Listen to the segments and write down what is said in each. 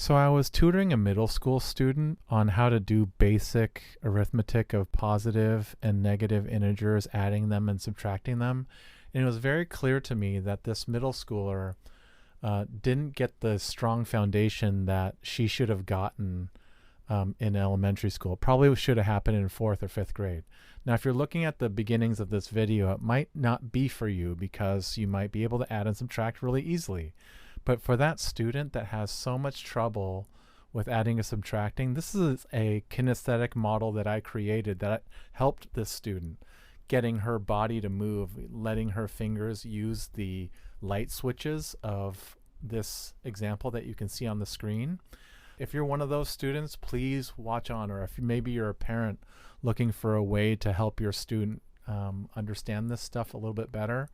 So I was tutoring a middle school student on how to do basic arithmetic of positive and negative integers, adding them and subtracting them. And it was very clear to me that this middle schooler didn't get the strong foundation that she should have gotten in elementary school. Probably should have happened in 4th or 5th grade. Now, if you're looking at the beginnings of this video, it might not be for you because you might be able to add and subtract really easily. But for that student that has so much trouble with adding and subtracting, this is a kinesthetic model that I created that helped this student, getting her body to move, letting her fingers use the light switches of this example that you can see on the screen. If you're one of those students, please watch on, or if maybe you're a parent looking for a way to help your student understand this stuff a little bit better,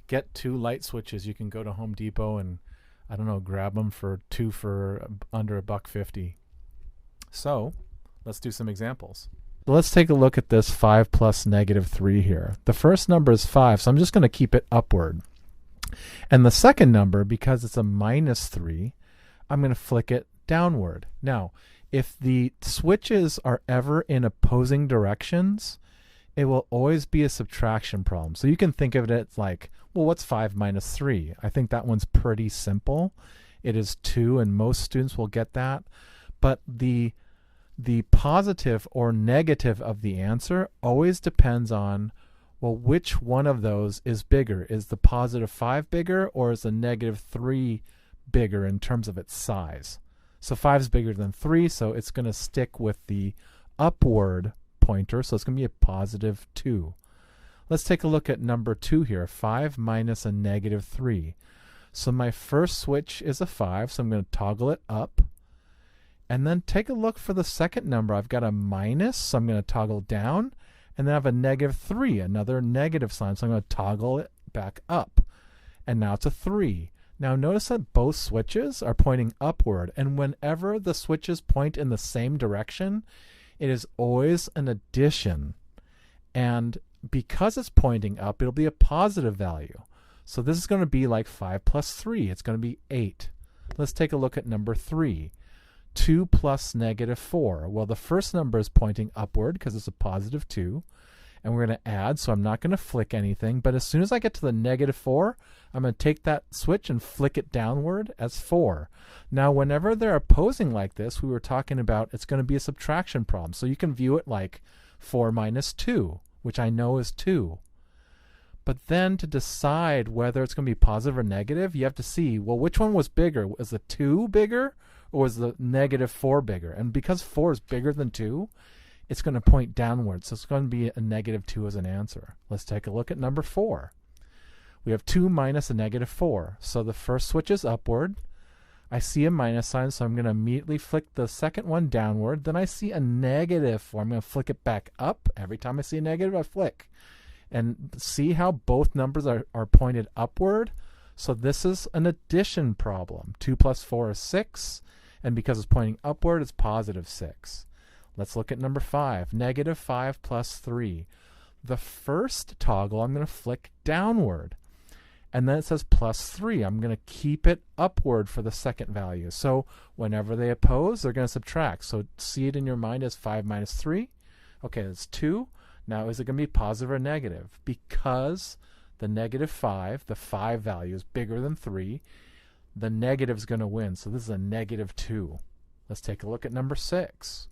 get 2 light switches. You can go to Home Depot and grab them for 2 for under $1.50. So let's do some examples. So let's take a look at this 5 plus -3 here. The first number is 5, so I'm just going to keep it upward. And the second number, because it's a -3, I'm going to flick it downward. Now, if the switches are ever in opposing directions, it will always be a subtraction problem. So you can think of it as like, well, what's 5 minus 3? I think that one's pretty simple. It is 2, and most students will get that. But the positive or negative of the answer always depends on, well, which one of those is bigger? Is the positive 5 bigger, or is the -3 bigger in terms of its size? So 5 is bigger than 3, so it's going to stick with the upward pointer, so it's going to be a +2. Let's take a look at number 2 here, 5 minus a -3. So my first switch is a 5, so I'm going to toggle it up. And then take a look for the second number. I've got a minus, so I'm going to toggle down. And then I have a -3, another negative sign, so I'm going to toggle it back up. And now it's a 3. Now notice that both switches are pointing upward, and whenever the switches point in the same direction, it is always an addition. And because it's pointing up, it'll be a positive value. So this is going to be like 5 plus 3. It's going to be 8. Let's take a look at number 3. 2 plus -4. Well, the first number is pointing upward because it's a +2. And we're going to add, so I'm not going to flick anything. But as soon as I get to the -4, I'm going to take that switch and flick it downward as 4. Now, whenever they're opposing like this, we were talking about it's going to be a subtraction problem. So you can view it like 4 minus 2, which I know is 2. But then to decide whether it's going to be positive or negative, you have to see, well, which one was bigger? Was the 2 bigger, or was the -4 bigger? And because 4 is bigger than 2, it's going to point downwards. So it's going to be a -2 as an answer. Let's take a look at number 4. We have 2 minus a -4. So the first switch is upward. I see a minus sign, so I'm going to immediately flick the second one downward. Then I see a -4. I'm going to flick it back up. Every time I see a negative, I flick. And see how both numbers are pointed upward? So this is an addition problem. 2 plus 4 is 6. And because it's pointing upward, it's +6. Let's look at number 5. -5 plus 3. The first toggle, I'm going to flick downward. And then it says +3. I'm going to keep it upward for the second value. So whenever they oppose, they're going to subtract. So see it in your mind as 5 minus 3. Okay, that's 2. Now, is it going to be positive or negative? Because the -5, the 5 value, is bigger than 3, the negative is going to win. So this is a -2. Let's take a look at number 6.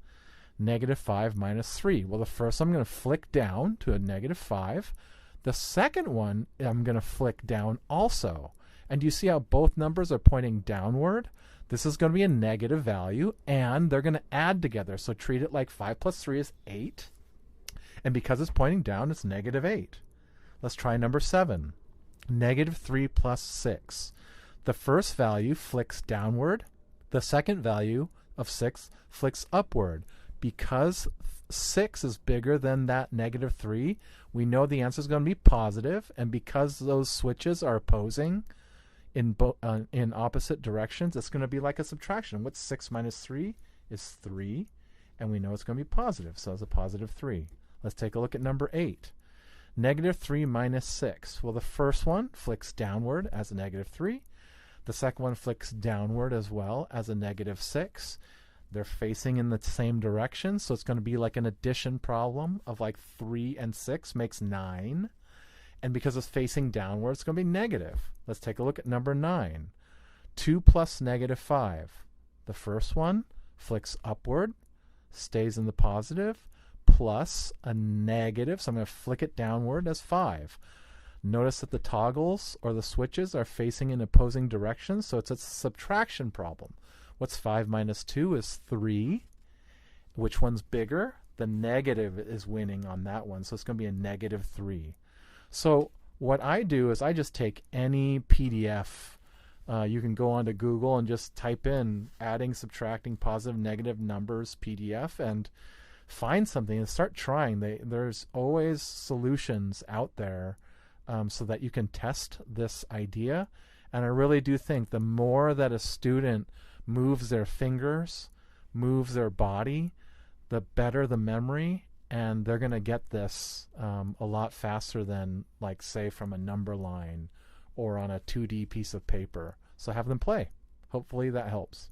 -5 minus 3. Well, the first I'm going to flick down to a -5. The second one I'm going to flick down also. And you see how both numbers are pointing downward? This is going to be a negative value, and they're going to add together. So treat it like 5 plus 3 is 8. And because it's pointing down, it's -8. Let's try number 7. -3 plus 6. The first value flicks downward. The second value of 6 flicks upward. Because 6 is bigger than that -3, we know the answer is going to be positive, and because those switches are opposing in opposite directions, it's going to be like a subtraction. What's 6 minus 3 is 3, and we know it's going to be positive, so it's a +3. Let's take a look at number 8. -3 minus 6. Well, the first one flicks downward as a -3. The second one flicks downward as well as a -6. They're facing in the same direction, so it's going to be like an addition problem of like 3 and 6 makes 9. And because it's facing downward, it's going to be negative. Let's take a look at number 9. 2 plus -5. The first one flicks upward, stays in the positive, plus a negative, so I'm going to flick it downward as 5. Notice that the toggles or the switches are facing in opposing directions, so it's a subtraction problem. What's 5 minus 2 is 3. Which one's bigger? The negative is winning on that one, so it's going to be a -3. So what I do is I just take any PDF. You can go onto Google and just type in adding, subtracting, positive, negative numbers PDF and find something and start trying. There's always solutions out there so that you can test this idea. And I really do think the more that a student moves their fingers, moves their body, the better the memory, and they're going to get this a lot faster than, like, say, from a number line or on a 2D piece of paper. So have them play. Hopefully that helps.